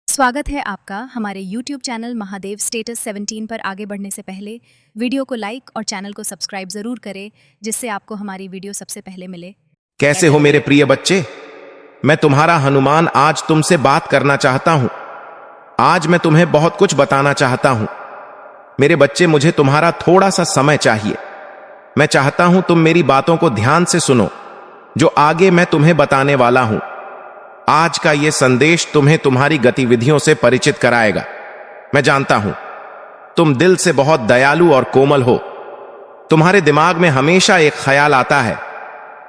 स्वागत है आपका हमारे YouTube चैनल महादेव स्टेटस 17 पर। आगे बढ़ने से पहले वीडियो को लाइक और चैनल को सब्सक्राइब जरूर करें, जिससे आपको हमारी वीडियो सबसे पहले मिले। कैसे हो मेरे प्रिय बच्चे? मैं तुम्हारा हनुमान आज तुमसे बात करना चाहता हूं। आज मैं तुम्हें बहुत कुछ बताना चाहता हूं। मेरे बच्चे, मुझे तुम्हारा थोड़ा सा समय चाहिए। मैं चाहता हूं तुम मेरी बातों को ध्यान से सुनो, जो आगे मैं तुम्हें बताने वाला हूं। आज का यह संदेश तुम्हें तुम्हारी गतिविधियों से परिचित कराएगा। मैं जानता हूं तुम दिल से बहुत दयालु और कोमल हो। तुम्हारे दिमाग में हमेशा एक ख्याल आता है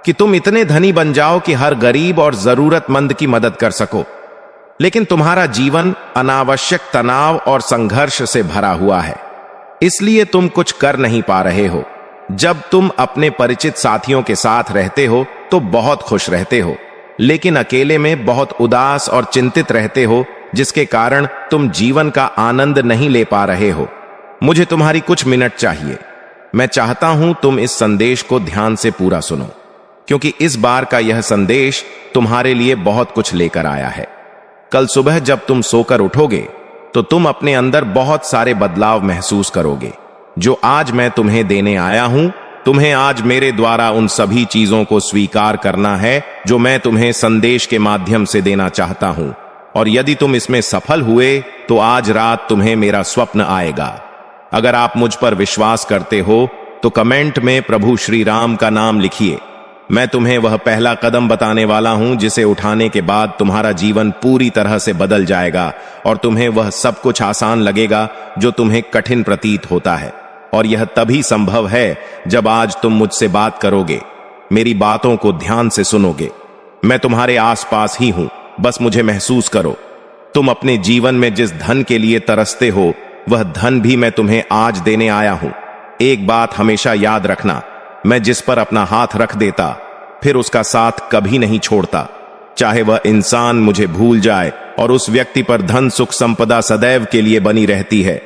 कि तुम इतने धनी बन जाओ कि हर गरीब और जरूरतमंद की मदद कर सको। लेकिन तुम्हारा जीवन अनावश्यक तनाव और संघर्ष से भरा हुआ है, इसलिए तुम कुछ कर नहीं पा रहे हो। जब तुम अपने परिचित साथियों के साथ रहते हो तो बहुत खुश रहते हो, लेकिन अकेले में बहुत उदास और चिंतित रहते हो, जिसके कारण तुम जीवन का आनंद नहीं ले पा रहे हो। मुझे तुम्हारी कुछ मिनट चाहिए। मैं चाहता हूं तुम इस संदेश को ध्यान से पूरा सुनो, क्योंकि इस बार का यह संदेश तुम्हारे लिए बहुत कुछ लेकर आया है। कल सुबह जब तुम सोकर उठोगे तो तुम अपने अंदर बहुत सारे बदलाव महसूस करोगे, जो आज मैं तुम्हें देने आया हूं। तुम्हें आज मेरे द्वारा उन सभी चीजों को स्वीकार करना है जो मैं तुम्हें संदेश के माध्यम से देना चाहता हूं। और यदि तुम इसमें सफल हुए तो आज रात तुम्हें मेरा स्वप्न आएगा। अगर आप मुझ पर विश्वास करते हो तो कमेंट में प्रभु श्री राम का नाम लिखिए। मैं तुम्हें वह पहला कदम बताने वाला हूं जिसे उठाने के बाद तुम्हारा जीवन पूरी तरह से बदल जाएगा और तुम्हें वह सब कुछ आसान लगेगा जो तुम्हें कठिन प्रतीत होता है। और यह तभी संभव है जब आज तुम मुझसे बात करोगे, मेरी बातों को ध्यान से सुनोगे। मैं तुम्हारे आसपास ही हूं, बस मुझे महसूस करो। तुम अपने जीवन में जिस धन के लिए तरसते हो, वह धन भी मैं तुम्हें आज देने आया हूं। एक बात हमेशा याद रखना, मैं जिस पर अपना हाथ रख देता फिर उसका साथ कभी नहीं छोड़ता, चाहे वह इंसान मुझे भूल जाए, और उस व्यक्ति पर धन सुख संपदा सदैव के लिए बनी रहती है।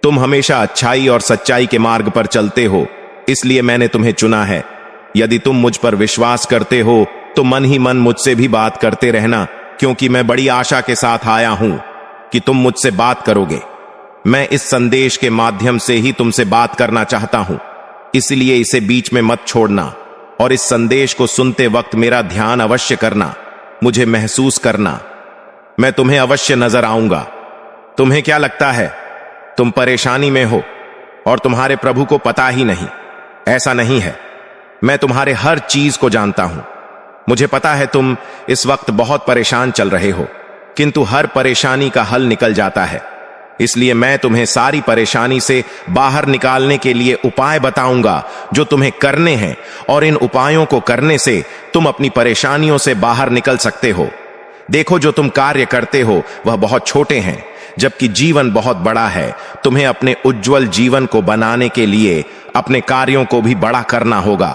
तुम हमेशा अच्छाई और सच्चाई के मार्ग पर चलते हो, इसलिए मैंने तुम्हें चुना है। यदि तुम मुझ पर विश्वास करते हो तो मन ही मन मुझसे भी बात करते रहना, क्योंकि मैं बड़ी आशा के साथ आया हूं कि तुम मुझसे बात करोगे। मैं इस संदेश के माध्यम से ही तुमसे बात करना चाहता हूं, इसलिए इसे बीच में मत छोड़ना और इस संदेश को सुनते वक्त मेरा ध्यान अवश्य करना, मुझे महसूस करना। मैं तुम्हें अवश्य नजर आऊंगा। तुम्हें क्या लगता है तुम परेशानी में हो और तुम्हारे प्रभु को पता ही नहीं? ऐसा नहीं है। मैं तुम्हारे हर चीज को जानता हूं। मुझे पता है तुम इस वक्त बहुत परेशान चल रहे हो, किंतु हर परेशानी का हल निकल जाता है। इसलिए मैं तुम्हें सारी परेशानी से बाहर निकालने के लिए उपाय बताऊंगा जो तुम्हें करने हैं, और इन उपायों को करने से तुम अपनी परेशानियों से बाहर निकल सकते हो। देखो, जो तुम कार्य करते हो वह बहुत छोटे हैं, जबकि जीवन बहुत बड़ा है। तुम्हें अपने उज्जवल जीवन को बनाने के लिए अपने कार्यों को भी बड़ा करना होगा।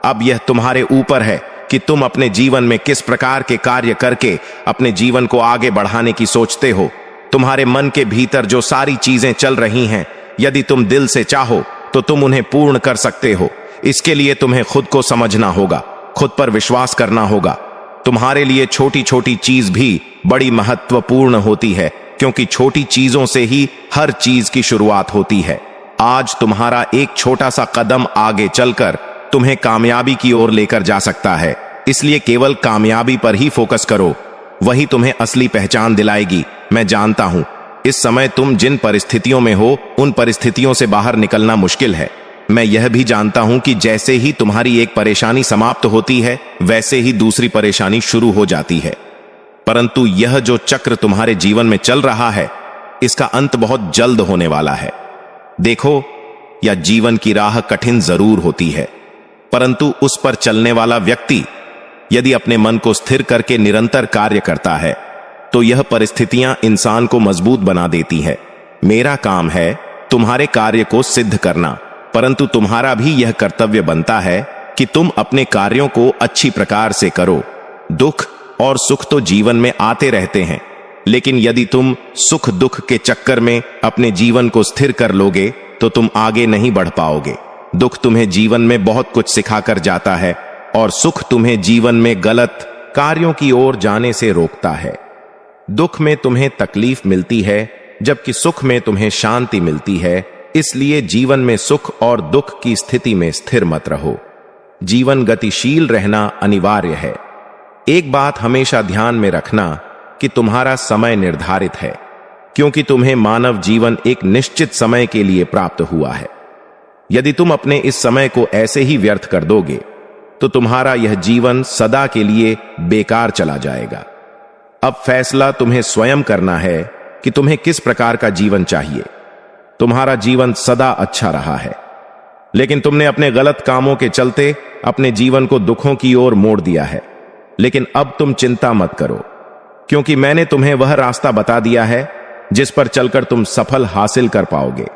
अब यह तुम्हारे ऊपर है कि तुम अपने जीवन में किस प्रकार के कार्य करके अपने जीवन को आगे बढ़ाने की सोचते हो। तुम्हारे मन के भीतर जो सारी चीजें चल रही हैं, यदि तुम दिल से चाहो तो तुम उन्हें पूर्ण कर सकते हो। इसके लिए तुम्हें खुद को समझना होगा, खुद पर विश्वास करना होगा। तुम्हारे लिए छोटी छोटी चीज भी बड़ी महत्वपूर्ण होती है, क्योंकि छोटी चीजों से ही हर चीज की शुरुआत होती है। आज तुम्हारा एक छोटा सा कदम आगे चलकर तुम्हें कामयाबी की ओर लेकर जा सकता है। इसलिए केवल कामयाबी पर ही फोकस करो, वही तुम्हें असली पहचान दिलाएगी। मैं जानता हूं इस समय तुम जिन परिस्थितियों में हो, उन परिस्थितियों से बाहर निकलना मुश्किल है। मैं यह भी जानता हूं कि जैसे ही तुम्हारी एक परेशानी समाप्त होती है, वैसे ही दूसरी परेशानी शुरू हो जाती है। परंतु यह जो चक्र तुम्हारे जीवन में चल रहा है, इसका अंत बहुत जल्द होने वाला है। देखो, यह जीवन की राह कठिन जरूर होती है, परंतु उस पर चलने वाला व्यक्ति यदि अपने मन को स्थिर करके निरंतर कार्य करता है, तो यह परिस्थितियां इंसान को मजबूत बना देती है। मेरा काम है तुम्हारे कार्य को सिद्ध करना, परंतु तुम्हारा भी यह कर्तव्य बनता है कि तुम अपने कार्यों को अच्छी प्रकार से करो। दुख और सुख तो जीवन में आते रहते हैं, लेकिन यदि तुम सुख दुख के चक्कर में अपने जीवन को स्थिर कर लोगे तो तुम आगे नहीं बढ़ पाओगे। दुख तुम्हें जीवन में बहुत कुछ सिखाकर जाता है, और सुख तुम्हें जीवन में गलत कार्यों की ओर जाने से रोकता है। दुख में तुम्हें तकलीफ मिलती है जबकि सुख में तुम्हें शांति मिलती है। इसलिए जीवन में सुख और दुख की स्थिति में स्थिर मत रहो। जीवन गतिशील रहना अनिवार्य है। एक बात हमेशा ध्यान में रखना कि तुम्हारा समय निर्धारित है, क्योंकि तुम्हें मानव जीवन एक निश्चित समय के लिए प्राप्त हुआ है। यदि तुम अपने इस समय को ऐसे ही व्यर्थ कर दोगे तो तुम्हारा यह जीवन सदा के लिए बेकार चला जाएगा। अब फैसला तुम्हें स्वयं करना है कि तुम्हें किस प्रकार का जीवन चाहिए। तुम्हारा जीवन सदा अच्छा रहा है, लेकिन तुमने अपने गलत कामों के चलते अपने जीवन को दुखों की ओर मोड़ दिया है। लेकिन अब तुम चिंता मत करो, क्योंकि मैंने तुम्हें वह रास्ता बता दिया है जिस पर चलकर तुम सफल हासिल कर पाओगे।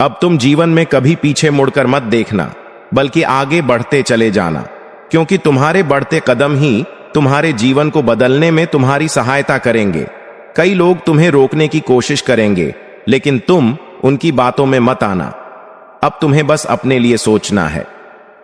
अब तुम जीवन में कभी पीछे मुड़कर मत देखना, बल्कि आगे बढ़ते चले जाना, क्योंकि तुम्हारे बढ़ते कदम ही तुम्हारे जीवन को बदलने में तुम्हारी सहायता करेंगे। कई लोग तुम्हें रोकने की कोशिश करेंगे, लेकिन तुम उनकी बातों में मत आना। अब तुम्हें बस अपने लिए सोचना है।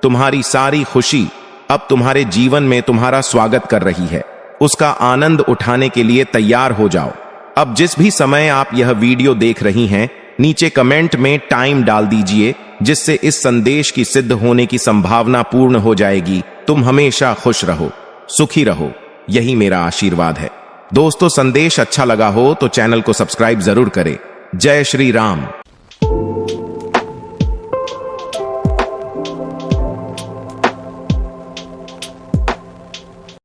तुम्हारी सारी खुशी अब तुम्हारे जीवन में तुम्हारा स्वागत कर रही है। उसका आनंद उठाने के लिए तैयार हो जाओ। अब जिस भी समय आप यह वीडियो देख रही हैं, नीचे कमेंट में टाइम डाल दीजिए, जिससे इस संदेश की सिद्ध होने की संभावना पूर्ण हो जाएगी। तुम हमेशा खुश रहो, सुखी रहो, यही मेरा आशीर्वाद है। दोस्तों, संदेश अच्छा लगा हो तो चैनल को सब्सक्राइब जरूर करें। जय श्री राम।